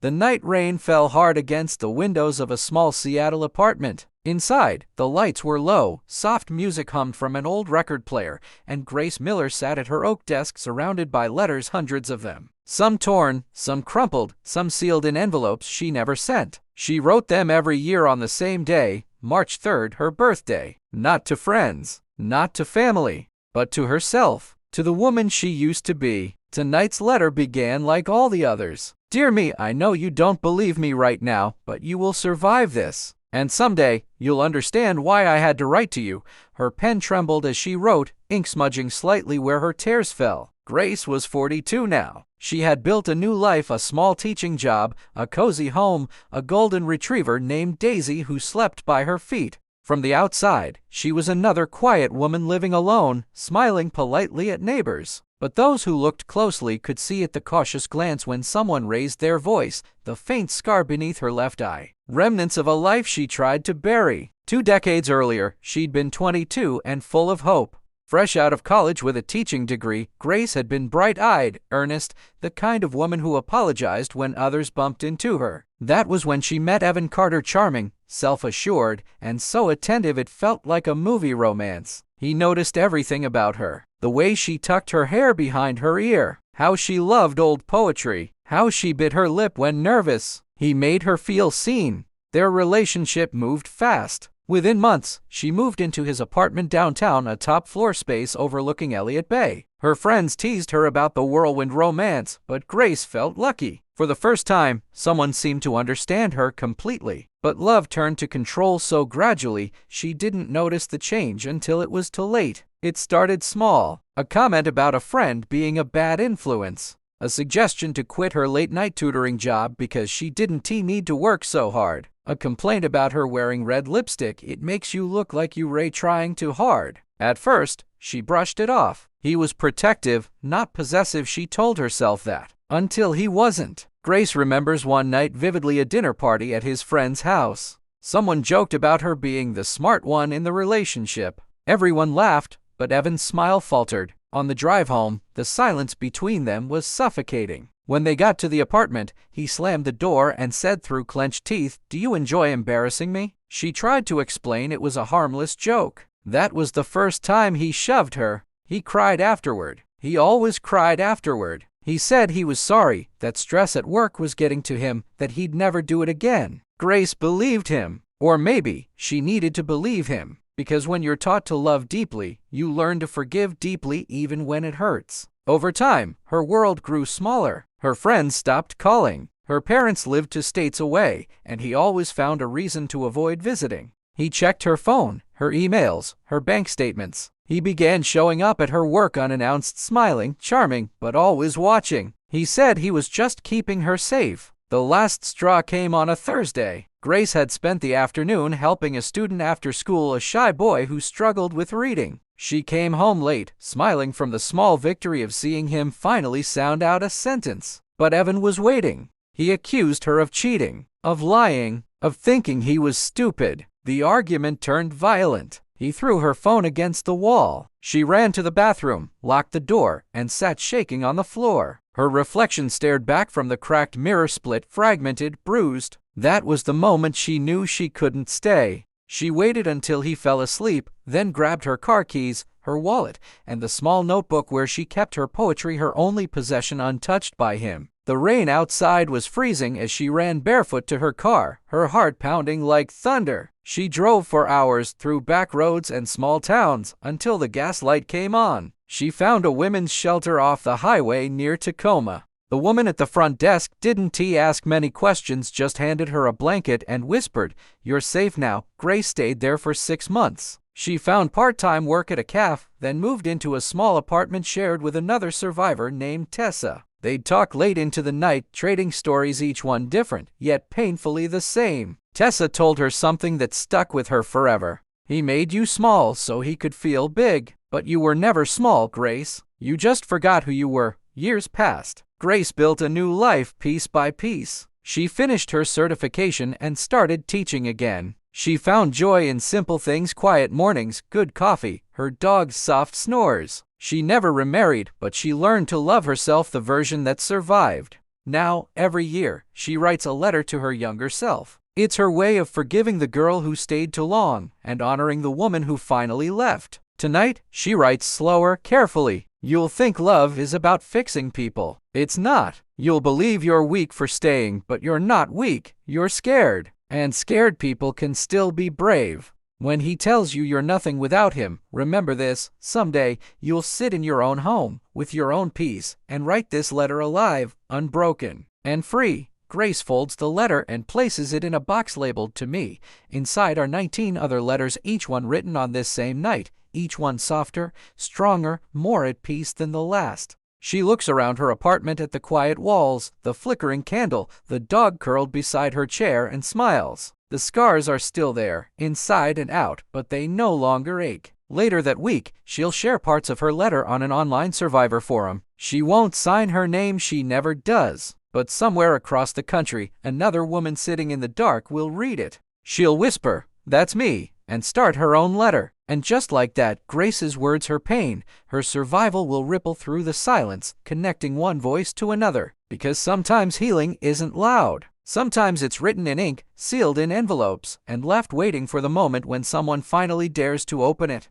The night rain fell hard against the windows of a small Seattle apartment. Inside, the lights were low, soft music hummed from an old record player, and Grace Miller sat at her oak desk surrounded by letters, hundreds of them. Some torn, some crumpled, some sealed in envelopes she never sent. She wrote them every year on the same day, March 3rd, her birthday. Not to friends, not to family, but to herself, to the woman she used to be. Tonight's letter began like all the others. Dear me, I know you don't believe me right now, but you will survive this. And someday, you'll understand why I had to write to you. Her pen trembled as she wrote, ink smudging slightly where her tears fell. Grace was 42 now. She had built a new life, a small teaching job, a cozy home, a golden retriever named Daisy who slept by her feet. From the outside, she was another quiet woman living alone, smiling politely at neighbors. But those who looked closely could see at the cautious glance when someone raised their voice, the faint scar beneath her left eye. Remnants of a life she tried to bury. 2 decades earlier, she'd been 22 and full of hope. Fresh out of college with a teaching degree, Grace had been bright-eyed, earnest, the kind of woman who apologized when others bumped into her. That was when she met Evan Carter, charming, self-assured, and so attentive it felt like a movie romance. He noticed everything about her. The way she tucked her hair behind her ear, how she loved old poetry, how she bit her lip when nervous. He made her feel seen. Their relationship moved fast. Within months, she moved into his apartment downtown, a top-floor space overlooking Elliott Bay. Her friends teased her about the whirlwind romance, but Grace felt lucky. For the first time, someone seemed to understand her completely. But love turned to control so gradually, she didn't notice the change until it was too late. It started small. A comment about a friend being a bad influence. A suggestion to quit her late-night tutoring job because she didn't need to work so hard. A complaint about her wearing red lipstick. It makes you look like you're trying too hard. At first, she brushed it off. He was protective, not possessive, she told herself that. Until he wasn't. Grace remembers one night vividly, a dinner party at his friend's house. Someone joked about her being the smart one in the relationship. Everyone laughed, but Evan's smile faltered. On the drive home, the silence between them was suffocating. When they got to the apartment, he slammed the door and said through clenched teeth, "Do you enjoy embarrassing me?" She tried to explain it was a harmless joke. That was the first time he shoved her. He cried afterward. He always cried afterward. He said he was sorry, that stress at work was getting to him, that he'd never do it again. Grace believed him. Or maybe she needed to believe him. Because when you're taught to love deeply, you learn to forgive deeply even when it hurts. Over time, her world grew smaller. Her friends stopped calling. Her parents lived 2 states away, and he always found a reason to avoid visiting. He checked her phone, her emails, her bank statements. He began showing up at her work unannounced, smiling, charming, but always watching. He said he was just keeping her safe. The last straw came on a Thursday. Grace had spent the afternoon helping a student after school, a shy boy who struggled with reading. She came home late, smiling from the small victory of seeing him finally sound out a sentence. But Evan was waiting. He accused her of cheating, of lying, of thinking he was stupid. The argument turned violent. He threw her phone against the wall. She ran to the bathroom, locked the door, and sat shaking on the floor. Her reflection stared back from the cracked mirror, split, fragmented, bruised. That was the moment she knew she couldn't stay. She waited until he fell asleep, then grabbed her car keys, her wallet, and the small notebook where she kept her poetry, her only possession untouched by him. The rain outside was freezing as she ran barefoot to her car, her heart pounding like thunder. She drove for hours through back roads and small towns until the gas light came on. She found a women's shelter off the highway near Tacoma. The woman at the front desk didn't ask many questions, just handed her a blanket and whispered, "You're safe now." Grace stayed there for 6 months. She found part-time work at a cafe, then moved into a small apartment shared with another survivor named Tessa. They'd talk late into the night, trading stories, each one different, yet painfully the same. Tessa told her something that stuck with her forever. "He made you small so he could feel big. But you were never small, Grace. You just forgot who you were." Years passed. Grace built a new life piece by piece. She finished her certification and started teaching again. She found joy in simple things: quiet mornings, good coffee, her dog's soft snores. She never remarried, but she learned to love herself, the version that survived. Now, every year, she writes a letter to her younger self. It's her way of forgiving the girl who stayed too long and honoring the woman who finally left. Tonight, she writes slower, carefully. You'll think love is about fixing people. It's not. You'll believe you're weak for staying, but you're not weak. You're scared. And scared people can still be brave. When he tells you you're nothing without him, remember this: someday you'll sit in your own home, with your own peace, and write this letter alive, unbroken, and free. Grace folds the letter and places it in a box labeled "To Me." Inside are 19 other letters, each one written on this same night, each one softer, stronger, more at peace than the last. She looks around her apartment at the quiet walls, the flickering candle, the dog curled beside her chair, and smiles. The scars are still there, inside and out, but they no longer ache. Later that week, she'll share parts of her letter on an online survivor forum. She won't sign her name, she never does. But somewhere across the country, another woman sitting in the dark will read it. She'll whisper, "That's me," and start her own letter. And just like that, Grace's words, her pain, her survival will ripple through the silence, connecting one voice to another. Because sometimes healing isn't loud. Sometimes it's written in ink, sealed in envelopes, and left waiting for the moment when someone finally dares to open it.